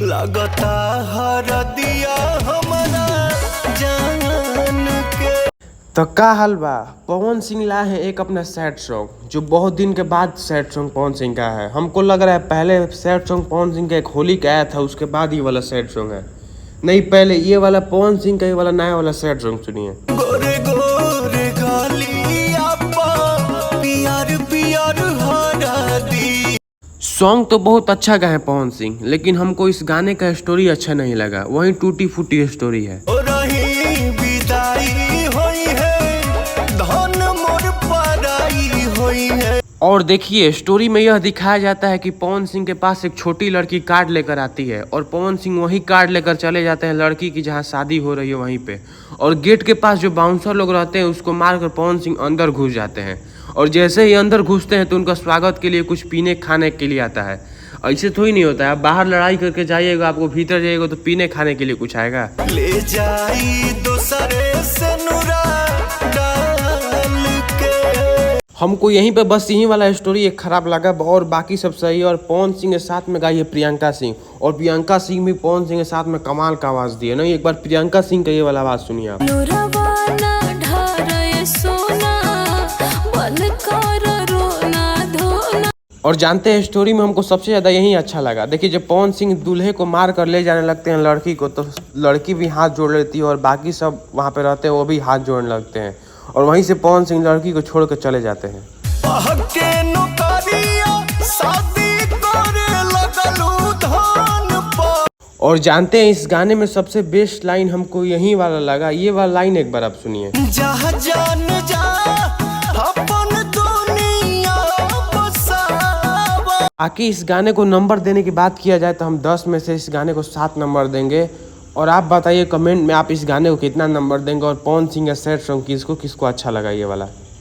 लगता हर दिया हमारा जान के। तो का हाल बा, पवन सिंह लाए हैं एक अपना सैड सॉन्ग, जो बहुत दिन के बाद सैड सॉन्ग पवन सिंह का है। हमको लग रहा है पहले सैड सॉन्ग पवन सिंह का एक होली का आया था, उसके बाद ये वाला सैड सॉन्ग है। नहीं, पहले ये वाला पवन सिंह का ये वाला नया वाला सैड सॉन्ग सुनिए। गोरे गोरे गालियां पा पियर पियर हरदी। सॉन्ग तो बहुत अच्छा गाए पवन सिंह, लेकिन हमको इस गाने का स्टोरी अच्छा नहीं लगा। वही टूटी फूटी स्टोरी है। रही विदाई होई है, धन मोर पराई होई है। और देखिए, स्टोरी में यह दिखाया जाता है कि पवन सिंह के पास एक छोटी लड़की कार्ड लेकर आती है और पवन सिंह वही कार्ड लेकर चले जाते हैं लड़की की जहां शादी हो रही है वहीं पे। और गेट के पास जो बाउंसर लोग रहते हैं उसको मारकर पवन सिंह अंदर घुस जाते हैं। और जैसे ही अंदर घुसते हैं तो उनका स्वागत के लिए कुछ पीने खाने के लिए आता है। ऐसे थोड़ी नहीं होता है, आप बाहर लड़ाई करके जाइएगा, आपको भीतर जाइएगा तो पीने खाने के लिए कुछ आएगा। ले जाई दूसरे से नुरा डाल के। हमको यहीं पे बस यही वाला स्टोरी एक खराब लगा, और बाकी सब सही है। और पवन सिंह के साथ में गाई है प्रियंका सिंह, और प्रियंका सिंह भी पवन सिंह के साथ में कमाल का आवाज दी है। नहीं, एक बार प्रियंका सिंह का ये वाला आवाज सुनिए आप। और जानते हैं, स्टोरी में हमको सबसे ज्यादा यही अच्छा लगा। देखिए, जब पवन सिंह दूल्हे को मार कर ले जाने लगते हैं लड़की को, तो लड़की भी हाथ जोड़ लेती है और बाकी सब वहाँ पे रहते हैं वो भी हाथ जोड़ने लगते हैं। और वहीं से पवन सिंह लड़की को छोड़ कर चले जाते हैं। और जानते हैं, इस गाने में सबसे बेस्ट लाइन हमको यही वाला लगा। ये वाला लाइन एक बार आप सुनिए। बाकी इस गाने को नंबर देने की बात किया जाए तो हम 10 में से इस गाने को 7 नंबर देंगे। और आप बताइए कमेंट में आप इस गाने को कितना नंबर देंगे, और पवन सिंह का सैड सॉन्ग किसको अच्छा लगा ये वाला।